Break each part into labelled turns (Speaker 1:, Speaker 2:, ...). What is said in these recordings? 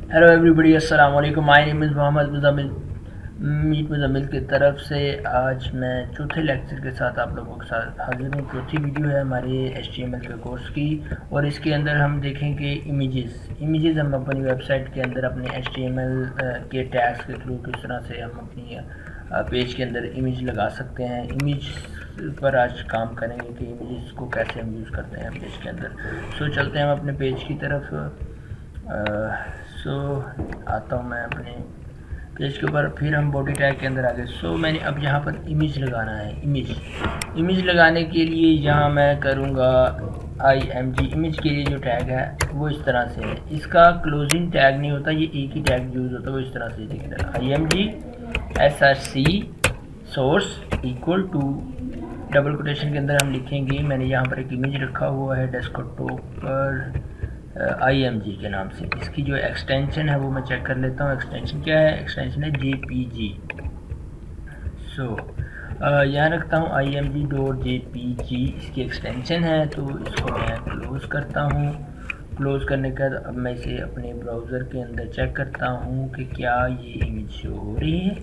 Speaker 1: Hello everybody, अस्सलाम वालेकुम। My name is Mohammed Muzammil. Meet Muzammil की तरफ से आज मैं चौथे लेक्चर के साथ आप लोगों के साथ हाजिर हूँ। चौथी वीडियो है हमारे HTML के कोर्स की और इसके अंदर हम देखेंगे इमेजेस हम अपनी वेबसाइट के अंदर अपने HTML के टैग्स के थ्रू किस तरह से हम अपनी पेज के अंदर इमेज लगा सकते हैं। इमेज पर आज काम करेंगे कि इमेजेस को कैसे हम यूज़ करते हैं पेज के अंदर। सो चलते हैं हम अपने पेज की तरफ। सो आता हूँ मैं अपने पेज के ऊपर। फिर हम बॉडी टैग के अंदर आ गए। सो मैंने अब यहाँ पर इमेज लगाना है। इमेज लगाने के लिए यहाँ मैं करूँगा IMG। इमेज के लिए जो टैग है वो इस तरह से है। इसका क्लोजिंग टैग नहीं होता, ये एक ही टैग यूज़ होता है। वो इस तरह से देखिए, IMG SRC source equal to double quotation के अंदर हम लिखेंगे। मैंने यहाँ पर एक इमेज रखा हुआ है डेस्कटॉप पर IMG के नाम से। इसकी जो एक्सटेंशन है वो मैं चेक कर लेता हूँ। एक्सटेंशन क्या है? एक्सटेंशन है JPG। सो यहाँ रखता हूँ IMG.jpg इसकी एक्सटेंशन है। तो इसको मैं क्लोज़ करता हूँ। क्लोज़ करने के बाद अब मैं इसे अपने ब्राउज़र के अंदर चेक करता हूँ कि क्या ये इमेज शो हो रही है।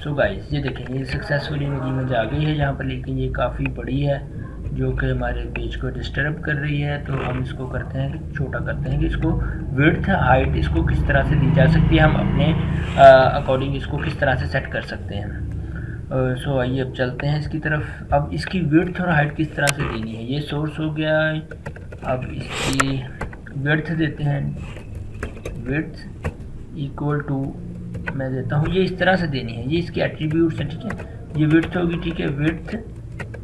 Speaker 1: सो गाइस, ये देखें, ये सक्सेसफुली मेरी इमेज आ गई है यहाँ पर, लेकिन ये काफ़ी बड़ी है जो कि हमारे पेज को डिस्टर्ब कर रही है। तो हम इसको करते हैं कि छोटा करते हैं कि इसको विड्थ हाइट इसको किस तरह से दी जा सकती है, हम अपने अकॉर्डिंग इसको किस तरह से सेट कर सकते हैं। सो आइए अब चलते हैं इसकी तरफ। अब इसकी विड्थ और हाइट किस तरह से देनी है, ये सोर्स हो गया। अब इसकी विड्थ देते हैं, विड्थ इक्वल टू मैं देता हूँ, ये इस तरह से देनी है। ये इसके एट्रीब्यूट्स हैं, ठीक है। ये विड्थ होगी, ठीक है, विड्थ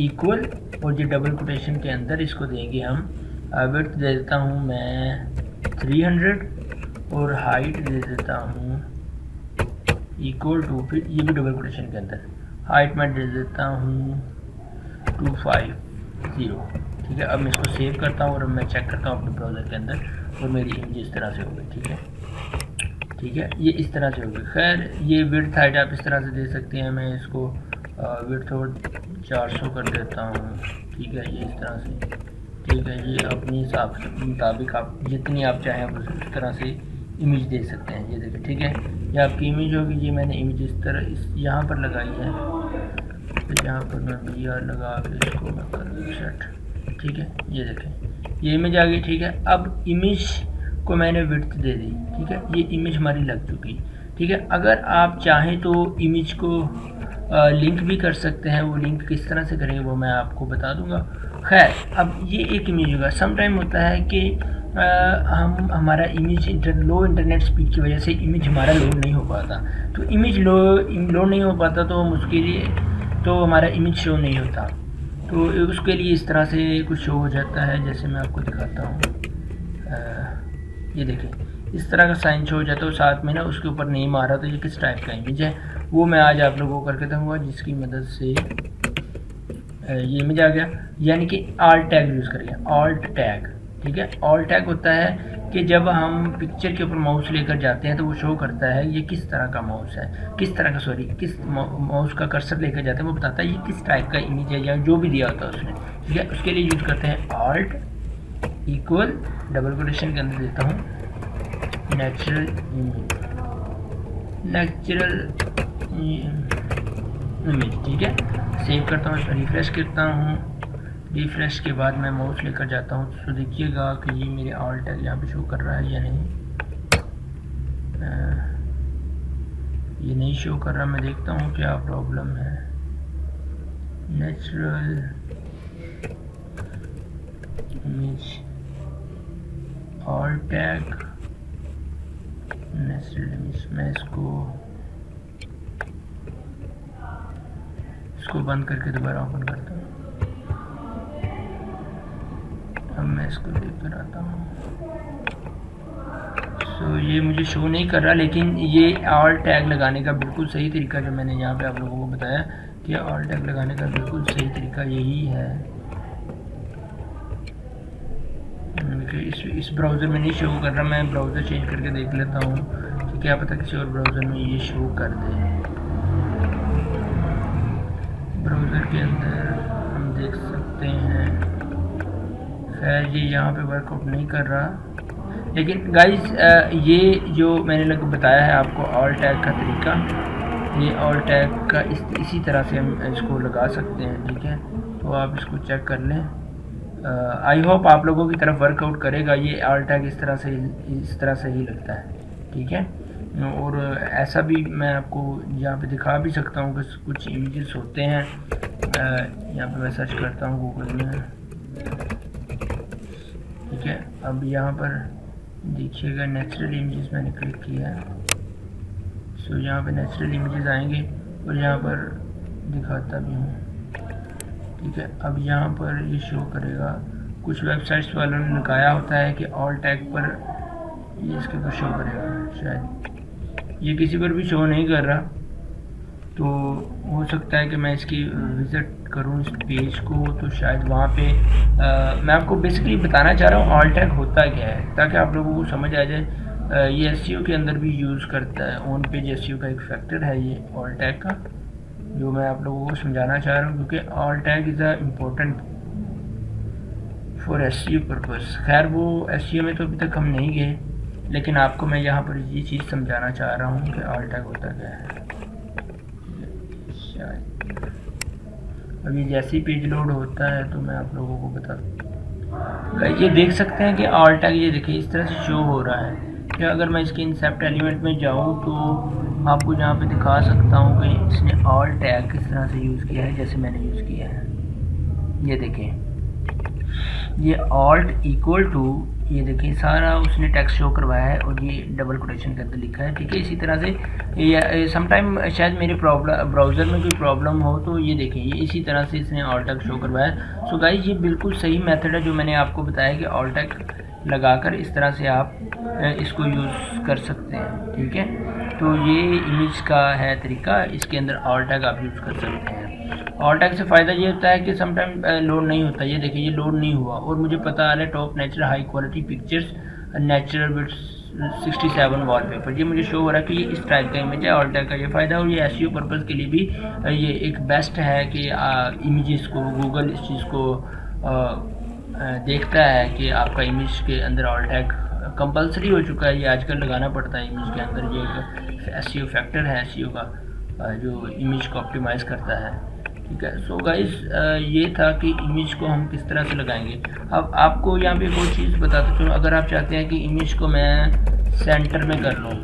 Speaker 1: इक्वल और ये डबल कोटेशन के अंदर इसको देंगे हम। विड्थ दे देता हूँ मैं 300 और हाइट दे देता हूँ इक्वल टू, फिर ये भी डबल कोटेशन के अंदर हाइट मैं दे देता हूँ 250। ठीक है। अब मैं इसको सेव करता हूँ और अब मैं चेक करता हूँ अपने ब्राउज़र के अंदर और मेरी इमेज इस तरह से हो गई। ठीक है, ठीक है, ये इस तरह से होगी। खैर, ये विड्थ हाइट आप इस तरह से दे सकते हैं। मैं इसको विड्थ और 400 कर देता हूँ। ठीक है, ये इस तरह से। ठीक है, ये अपने हिसाब के मुताबिक आप जितनी आप चाहें आप उस तरह से इमेज दे सकते हैं। ये देखिए, ठीक है, ये आपकी इमेज होगी। ये मैंने इमेज इस तरह इस यहाँ पर लगाई है। तो यहाँ पर मैं BR लगा के इसको मैं कर दूँ सेट। ठीक है, ये देखें, ये इमेज आ गई। ठीक है, अब इमेज को मैंने विड्थ दे दी। ठीक है, ये इमेज हमारी लग चुकी। ठीक है, अगर आप चाहें तो इमेज को लिंक भी कर सकते हैं। वो लिंक किस तरह से करेंगे वो मैं आपको बता दूंगा। खैर, अब ये एक इमेज होगा। सम टाइम होता है कि हम हमारा इमेज लो इंटरनेट स्पीड की वजह से इमेज हमारा लोड नहीं हो पाता। तो इमेज लोड नहीं हो पाता तो हम उसके लिए तो हमारा इमेज शो नहीं होता। तो उसके लिए इस तरह से कुछ शो हो जाता है, जैसे मैं आपको दिखाता हूँ। ये देखें, इस तरह का साइन शो हो जाता है, साथ में ना उसके ऊपर नेम आ रहा। तो ये किस टाइप का इमेज है वो मैं आज आप लोगों को करके दूँगा, जिसकी मदद से ये इमेज आ गया। यानी कि ऑल्ट टैग यूज़ करिए, ऑल्ट टैग। ठीक है, ऑल्ट टैग होता है कि जब हम पिक्चर के ऊपर माउस लेकर जाते हैं तो वो शो करता है ये किस तरह का माउस है, किस तरह का किस माउस का कर्सर लेकर जाते हैं वो बताता है ये किस टाइप का इमेज है या जो भी दिया होता है उसने। ठीक है, उसके लिए यूज़ करते हैं ऑल्ट इक्वल डबल कोटेशन के अंदर देता हूँ नेचुरल इमेज। ठीक है, सेव करता हूँ, रिफ्रेश करता हूँ। रिफ्रेश के बाद मैं माउस लेकर जाता हूँ तो देखिएगा कि ये मेरे ऑल टैग यहाँ पे शो कर रहा है या नहीं। ये नहीं शो कर रहा। मैं देखता हूँ क्या प्रॉब्लम है। Natural image all tag natural image, मैं इसको बंद करके दोबारा ओपन करता हूँ। अब मैं इसको लेकर आता हूँ। सो ये मुझे शो नहीं कर रहा, लेकिन ये ऑल टैग लगाने का बिल्कुल सही तरीका जो मैंने यहाँ पे आप लोगों को बताया कि ऑल टैग लगाने का बिल्कुल सही तरीका यही है। इस ब्राउज़र में नहीं शो कर रहा। मैं ब्राउज़र चेंज करके देख लेता हूँ कि क्या पता किसी और ब्राउज़र में ये शो कर दे। ब्राउज़र के अंदर हम देख सकते हैं। खैर, ये यहाँ पे वर्कआउट नहीं कर रहा। लेकिन गाइस ये जो मैंने बताया है आपको ऑल टैग का तरीका, ये ऑल टैग का इसी तरह से हम इसको लगा सकते हैं, ठीक है। तो आप इसको चेक कर लें। आई होप आप लोगों की तरफ वर्कआउट करेगा। ये ऑल टैग इस तरह से ही लगता है, ठीक है। और ऐसा भी मैं आपको यहाँ पे दिखा भी सकता हूँ कि कुछ इमेजेस होते हैं। यहाँ पे मैं सर्च करता हूँ गूगल में, ठीक है। अब यहाँ पर देखिएगा नेचुरल इमेजेस मैंने क्लिक किया है। सो यहाँ पे नेचुरल इमेजेस आएंगे और यहाँ पर दिखाता भी हूँ, ठीक है। अब यहाँ पर ये शो करेगा, कुछ वेबसाइट्स वालों ने लगाया होता है कि ऑल टैग पर ये इसके ऊपर शो करेगा। शायद ये किसी पर भी शो नहीं कर रहा, तो हो सकता है कि मैं इसकी विज़िट करूँ इस पेज को, तो शायद वहाँ पे मैं आपको बेसिकली बताना चाह रहा हूँ ऑल टैग होता क्या है, ताकि आप लोगों को समझ आ जाए। ये एसईओ के अंदर भी यूज़ करता है, ऑन पेज एसईओ का एक फैक्टर है ये ऑल टैग का, जो मैं आप लोगों को समझाना चाह रहा हूँ, क्योंकि all tag is a important for SEO purpose. खैर वो एसईओ में तो अभी तक हम नहीं गए, लेकिन आपको मैं यहाँ पर ये चीज़ समझाना चाह रहा हूँ कि ऑल टैग होता क्या है। अभी जैसे ही पेज लोड होता है तो मैं आप लोगों को बता दूँ। ये देख सकते हैं कि ऑल टैग, ये देखिए इस तरह से शो हो रहा है। या अगर मैं इसके इंसेप्ट एलिमेंट में जाऊँ तो आपको यहाँ पे दिखा सकता हूँ कि इसने ऑल टैग किस तरह से यूज़ किया है, जैसे मैंने यूज़ किया है। ये देखें, ये ऑल्ट इक्वल टू, ये देखिए सारा उसने टेक्स्ट शो करवाया है और ये डबल कोटेशन के अंदर लिखा है, ठीक है। इसी तरह से ये समटाइम शायद मेरे ब्राउज़र में कोई प्रॉब्लम हो, तो ये देखें ये इसी तरह से इसने ऑल टैग शो करवाया है। सो गाइस ये बिल्कुल सही मेथड है जो मैंने आपको बताया कि ऑल टैग लगाकर इस तरह से आप इसको यूज़ कर सकते हैं, ठीक है। तो ये इमेज का है तरीका, इसके अंदर ऑल टैग आप यूज़ कर सकते हैं। ऑल टैग से फ़ायदा ये होता है कि समटाइम लोड नहीं होता। ये देखिए ये लोड नहीं हुआ और मुझे पता आ रहा है top natural high quality pictures natural with 67 wallpaper, ये मुझे शो हो रहा है कि ये इस टाइप का इमेज है। ऑल टैग का ये फ़ायदा, और ये एसईओ पर्पज़ के लिए भी ये एक बेस्ट है कि इमेजेस को गूगल इस चीज़ को देखता है कि आपका इमेज के अंदर ऑल टैग कंपलसरी हो चुका है। ये आजकल लगाना पड़ता है इमेज के अंदर, ये एक एसईओ फैक्टर है एसईओ का जो इमेज को ऑप्टिमाइज़ करता है, ठीक है। सो गाइस ये था कि इमेज को हम किस तरह से लगाएंगे। अब आपको यहाँ पे एक और चीज़ बताता चलूँ, अगर आप चाहते हैं कि इमेज को मैं सेंटर में कर लूँ,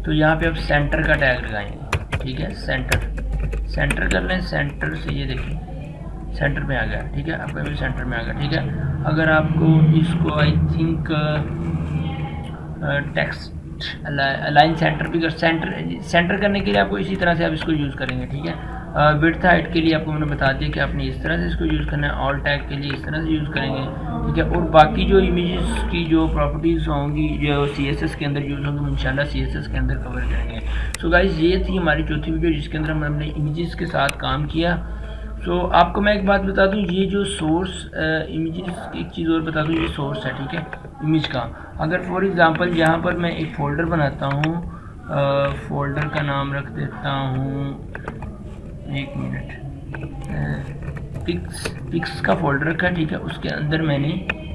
Speaker 1: तो यहाँ पे आप सेंटर का टैग लगाएंगे, ठीक है। सेंटर कर लें, सेंटर से ये देखिए सेंटर में आ गया, ठीक है। आपका भी सेंटर में आ गया, ठीक है। अगर आपको इसको I think text align centre भी सेंटर करने के लिए आपको इसी तरह से आप इसको यूज़ करेंगे, ठीक है। विड्थ हाइट के लिए आपको मैंने बता दिया कि आपने इस तरह से इसको यूज़ करना है। ऑल टैग के लिए इस तरह से यूज़ करेंगे, ठीक है। और बाकी जो इमेजेस की जो प्रॉपर्टीज़ होंगी जो CSS के अंदर यूज़ होंगी, इंशाल्लाह CSS के अंदर कवर करेंगे। सो गाइस ये थी हमारी चौथी वीडियो जिसके अंदर हमने इमेजेस के साथ काम किया। सो आपको मैं एक बात बता दूं, ये जो सोर्स इमेजेस, एक चीज़ और बता दूं, ये सोर्स है, ठीक है, इमेज का। अगर फॉर एग्जांपल यहाँ पर मैं एक फ़ोल्डर बनाता हूँ, फ़ोल्डर का नाम रख देता हूँ, एक मिनट, पिक्स का फ़ोल्डर रखा है, ठीक है। उसके अंदर मैंने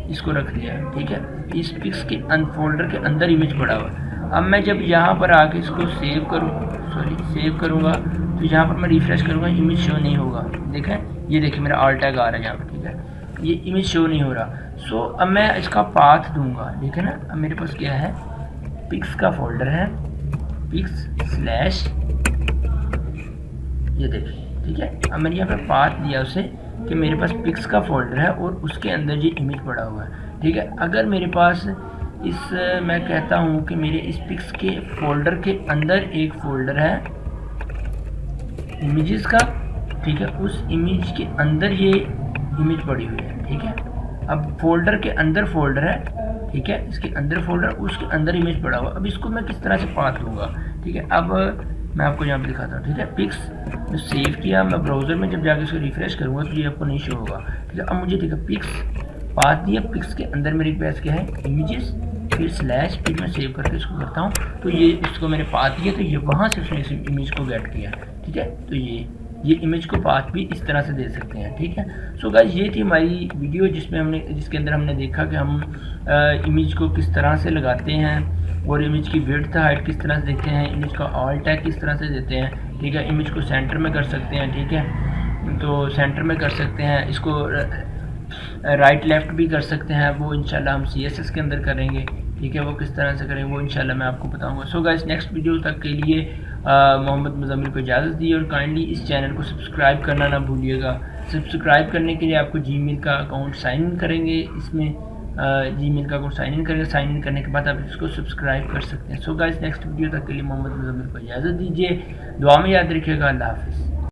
Speaker 1: इसको रख दिया, ठीक है। इस पिक्स के फ़ोल्डर के अंदर इमेज पड़ा हुआ है। अब मैं जब यहाँ पर आके इसको सेव करूँगा तो यहाँ पर मैं रिफ्रेश करूँगा, इमेज शो नहीं होगा। देखें, ये देखिए मेरा ऑल टैग आ रहा है यहाँ पर, ठीक है। ये इमेज शो नहीं हो रहा। सो अब मैं इसका पाथ दूंगा, देखें ना, अब मेरे पास क्या है, पिक्स का फोल्डर है, पिक्स स्लैश, ये देखिए, ठीक है। अब मैंने यहाँ पर पाथ दिया उसे कि मेरे पास पिक्स का फोल्डर है और उसके अंदर ये इमेज पड़ा हुआ है, ठीक है। अगर मेरे पास मैं कहता हूँ कि मेरे इस पिक्स के फोल्डर के अंदर एक फ़ोल्डर है इमेजेस का, ठीक है, उस इमेज के अंदर ये इमेज पड़ी हुई है, ठीक है। अब फोल्डर के अंदर फोल्डर है, ठीक है, इसके अंदर फोल्डर, उसके अंदर इमेज पड़ा हुआ। अब इसको मैं किस तरह से पाथ दूंगा, ठीक है। अब मैं आपको यहाँ पे दिखाता हूँ, ठीक है। पिक्स में सेव किया, मैं ब्राउज़र में जब जाके इसको रिफ्रेश करूँगा तो ये आपको नहीं शो होगा, ठीक है। अब मुझे ठीक है पिक्स पाथ दिया, पिक्स के अंदर मेरे पास क्या है, इमेजेस, फिर स्लैश, फिर मैं सेव करके इसको करता हूँ, तो ये इसको मैंने पाथ दिया, तो ये वहाँ से उसने इस इमेज को गेट किया, ठीक है। तो ये ये इमेज को पाथ भी इस तरह से दे सकते हैं, ठीक है। सो गाइस ये थी हमारी वीडियो जिसके अंदर हमने देखा कि हम इमेज को किस तरह से लगाते हैं और इमेज की विड्थ हाइट किस तरह से देते हैं, इमेज का ऑल टैग किस तरह से देते हैं, ठीक है। इमेज को सेंटर में कर सकते हैं, ठीक है, तो सेंटर में कर सकते हैं, इसको राइट लेफ़्ट भी कर सकते हैं, वो इंशाल्लाह हम CSS के अंदर करेंगे, ठीक है। वो किस तरह से करें वो इंशाल्लाह मैं आपको बताऊंगा। सो गाइस नेक्स्ट वीडियो तक के लिए मोहम्मद मुज़म्मिल को इजाज़त दी और काइंडली इस चैनल को सब्सक्राइब करना ना भूलिएगा। सब्सक्राइब करने के लिए आपको जीमेल का अकाउंट साइन इन करेंगे, इसमें जीमेल का अकाउंट साइन इन करेंगे, साइन इन करने के बाद आप इसको सब्सक्राइब कर सकते हैं। सो गाइस नेक्स्ट वीडियो तक के लिए मोहम्मद मुज़म्मिल को इजाज़त दीजिए, दुआ में याद रखिएगा, अल्लाह हाफ़िज़।